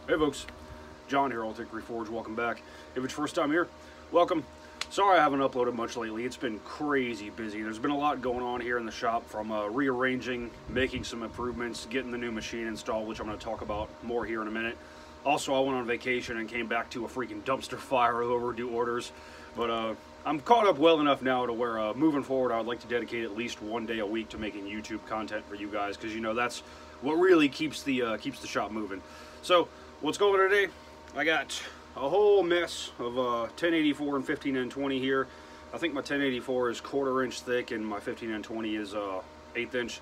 Hey folks, John here, Alt Reforge. Welcome back. If it's your first time here, welcome. Sorry I haven't uploaded much lately. It's been crazy busy. There's been a lot going on here in the shop, from rearranging, making some improvements, getting the new machine installed, which I'm going to talk about more here in a minute. Also, I went on vacation and came back to a freaking dumpster fire of overdue orders. But I'm caught up well enough now to where moving forward, I would like to dedicate at least one day a week to making YouTube content for you guys, because you know that's what really keeps the shop moving. So what's going on today? I got a whole mess of 1084 and 15N20 here. I think my 1084 is 1/4 inch thick and my 15N20 is 1/8 inch.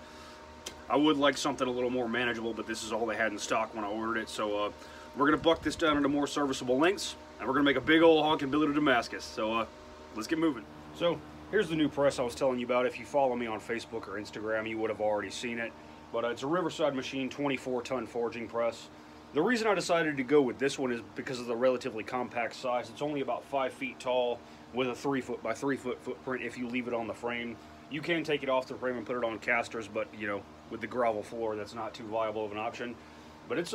I would like something a little more manageable, but this is all they had in stock when I ordered it. So we're gonna buck this down into more serviceable lengths, and we're gonna make a big old honking billet of Damascus. So let's get moving. So here's the new press I was telling you about. If you follow me on Facebook or Instagram, you would have already seen it. But it's a Riverside Machine 24-ton forging press. The reason I decided to go with this one is because of the relatively compact size. It's only about 5 feet tall with a 3 foot by 3 foot footprint if you leave it on the frame. You can take it off the frame and put it on casters, but you know, with the gravel floor, that's not too viable of an option. But it's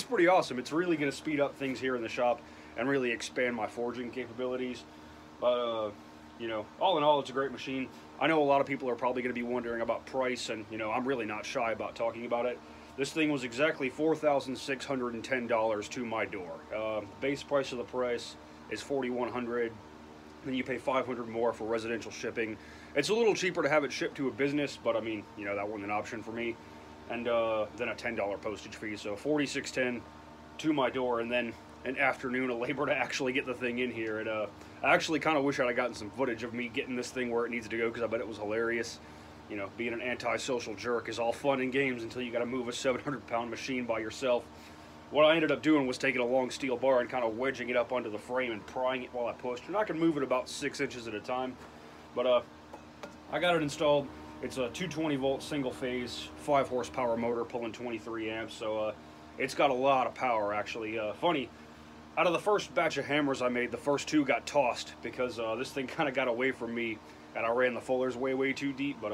pretty awesome. It's really going to speed up things here in the shop and really expand my forging capabilities. But you know, all in all, it's a great machine. I know a lot of people are probably going to be wondering about price, and you know, I'm really not shy about talking about it. This thing was exactly $4,610 to my door. Base price of the price is $4,100. Then you pay $500 more for residential shipping. It's a little cheaper to have it shipped to a business, but I mean, you know, that wasn't an option for me. And then a $10 postage fee, so $4,610 to my door, and then an afternoon of labor to actually get the thing in here. And I actually kind of wish I'd gotten some footage of me getting this thing where it needs to go, because I bet it was hilarious. You know, being an antisocial jerk is all fun and games until you got to move a 700-pound machine by yourself. What I ended up doing was taking a long steel bar and kind of wedging it up onto the frame and prying it while I pushed. And I can move it about 6 inches at a time. But I got it installed. It's a 220-volt single-phase, 5-horsepower motor pulling 23 amps. So it's got a lot of power, actually. Funny, out of the first batch of hammers I made, the first 2 got tossed because this thing kind of got away from me. And I ran the fullers way too deep, but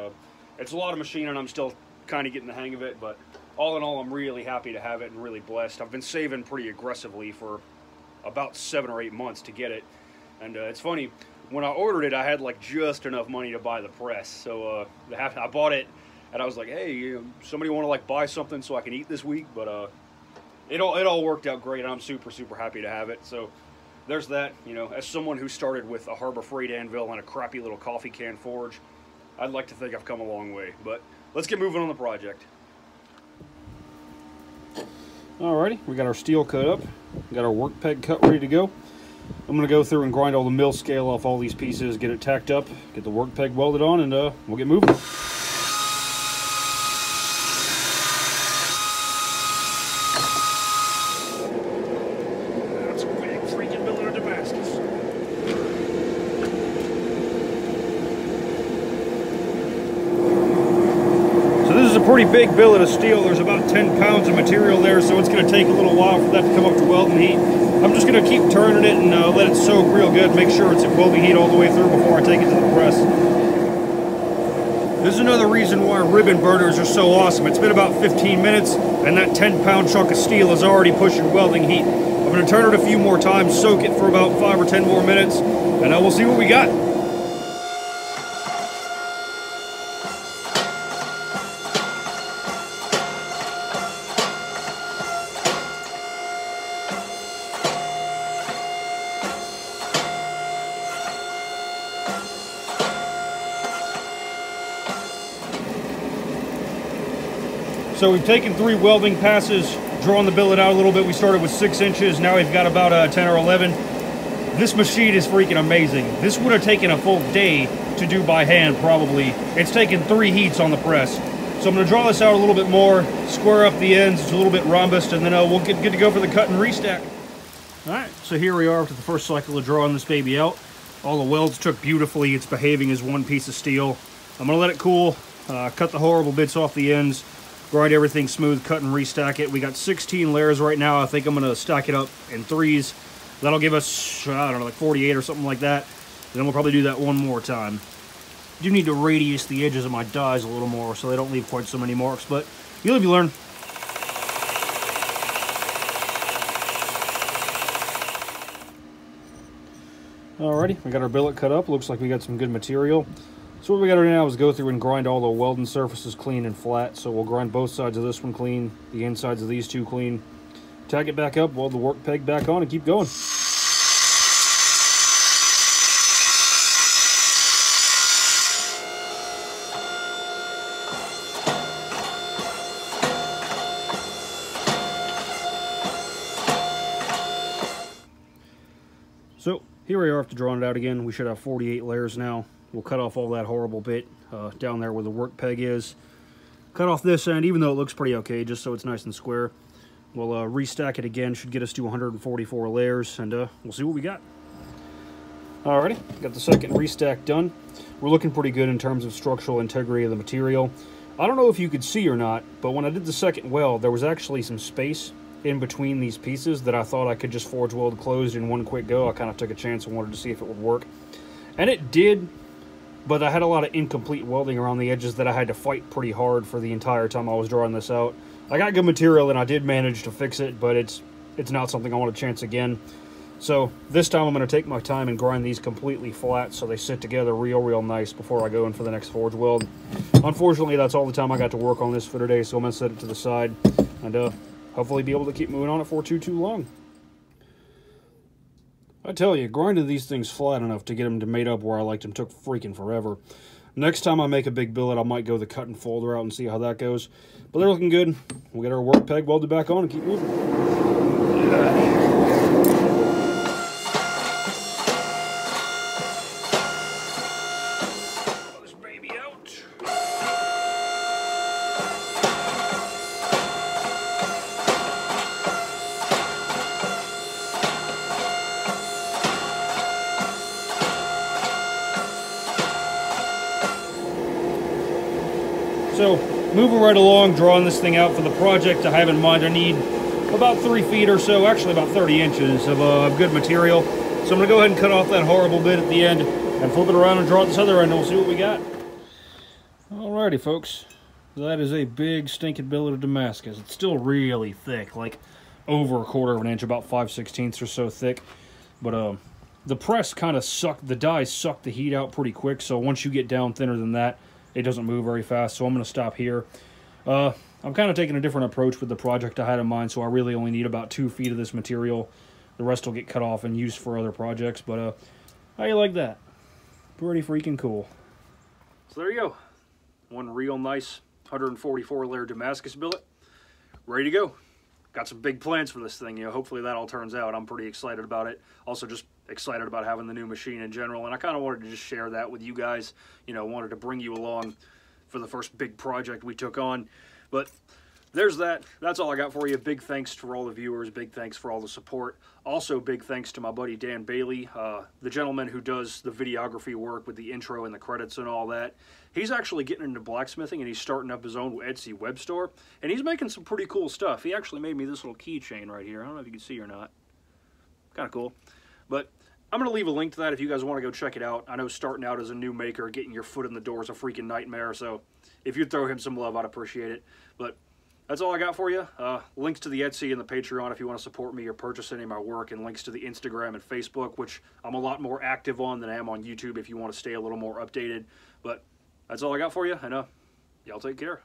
it's a lot of machine and I'm still kind of getting the hang of it. But all in all, I'm really happy to have it and really blessed. I've been saving pretty aggressively for about 7 or 8 months to get it. And it's funny, when I ordered it, I had like just enough money to buy the press. So I bought it and I was like, hey, somebody want to like buy something so I can eat this week? But it all worked out great, and I'm super happy to have it. So there's that. You know, as someone who started with a Harbor Freight anvil and a crappy little coffee can forge, I'd like to think I've come a long way. But let's get moving on the project. Alrighty, we got our steel cut up, we got our work peg cut ready to go. I'm going to go through and grind all the mill scale off all these pieces, get it tacked up, get the work peg welded on, and we'll get moving. Pretty big billet of steel. There's about 10 pounds of material there, so it's going to take a little while for that to come up to welding heat. I'm just going to keep turning it and let it soak real good, make sure it's at welding heat all the way through before I take it to the press. This is another reason why ribbon burners are so awesome. It's been about 15 minutes and that 10-pound chunk of steel is already pushing welding heat. I'm going to turn it a few more times, soak it for about 5 or 10 more minutes, and we'll see what we got. So we've taken 3 welding passes, drawn the billet out a little bit. We started with 6 inches, now we've got about 10 or 11. This machine is freaking amazing. This would have taken a full day to do by hand, probably. It's taken 3 heats on the press. So I'm going to draw this out a little bit more, square up the ends, it's a little bit rhombused, and then we'll get good to go for the cut and restack. Alright, so here we are after the first cycle of drawing this baby out. All the welds took beautifully, it's behaving as one piece of steel. I'm going to let it cool, cut the horrible bits off the ends, grind everything smooth, cut and restack it. We got 16 layers right now. I think I'm going to stack it up in 3s. That'll give us, I don't know, like 48 or something like that. Then we'll probably do that one more time. Do need to radius the edges of my dies a little more so they don't leave quite so many marks, but you live, you learn. Alrighty, we got our billet cut up. Looks like we got some good material. So what we got to do now is go through and grind all the welding surfaces clean and flat. So we'll grind both sides of this one clean, the insides of these two clean, tag it back up, weld the work peg back on, and keep going. So here we are after drawing it out again. We should have 48 layers now. We'll cut off all that horrible bit down there where the work peg is. Cut off this end, even though it looks pretty okay, just so it's nice and square. We'll restack it again, should get us to 144 layers, and we'll see what we got. Alrighty, got the second restack done. We're looking pretty good in terms of structural integrity of the material. I don't know if you could see or not, but when I did the second weld, there was actually some space in between these pieces that I thought I could just forge weld closed in one quick go. I kind of took a chance and wanted to see if it would work. And it did, but I had a lot of incomplete welding around the edges that I had to fight pretty hard for the entire time I was drawing this out. I got good material and I did manage to fix it, but it's not something I want to chance again. So this time I'm going to take my time and grind these completely flat so they sit together real nice before I go in for the next forge weld. Unfortunately, that's all the time I got to work on this for today, so I'm going to set it to the side and hopefully be able to keep moving on it for too long. I tell you, grinding these things flat enough to get them to made up where I liked them took freaking forever. Next time I make a big billet, I might go the cut and fold route and see how that goes. But they're looking good. We'll get our work peg welded back on and keep moving. Pull this baby out. So, moving right along, drawing this thing out for the project I have in mind. I need about 3 feet or so, actually about 30 inches of good material. So I'm going to go ahead and cut off that horrible bit at the end and flip it around and draw it this other end, and we'll see what we got. Alrighty, folks. That is a big stinking billet of Damascus. It's still really thick, like over 1/4 of an inch, about 5/16 or so thick. But the press kind of sucked, the die sucked the heat out pretty quick, so once you get down thinner than that, it doesn't move very fast, so I'm going to stop here. I'm kind of taking a different approach with the project I had in mind, so I really only need about 2 feet of this material. The rest will get cut off and used for other projects, but how you like that? Pretty freaking cool. So there you go. One real nice 144 layer Damascus billet. Ready to go. Got some big plans for this thing. Hopefully that all turns out. I'm pretty excited about it. Also just excited about having the new machine in general, and I kind of wanted to just share that with you guys. Wanted to bring you along for the first big project we took on. But there's that. That's all I got for you. Big thanks to all the viewers. Big thanks for all the support. Also, big thanks to my buddy Dan Bailey, the gentleman who does the videography work with the intro and the credits and all that. He's actually getting into blacksmithing, and he's starting up his own Etsy web store, and he's making some pretty cool stuff. He actually made me this little keychain right here. I don't know if you can see or not. Kind of cool. But I'm going to leave a link to that if you guys want to go check it out. I know starting out as a new maker, getting your foot in the door is a freaking nightmare, so if you'd throw him some love, I'd appreciate it. But that's all I got for you. Links to the Etsy and the Patreon if you want to support me or purchase any of my work, and links to the Instagram and Facebook, which I'm a lot more active on than I am on YouTube if you want to stay a little more updated. But that's all I got for you, and y'all take care.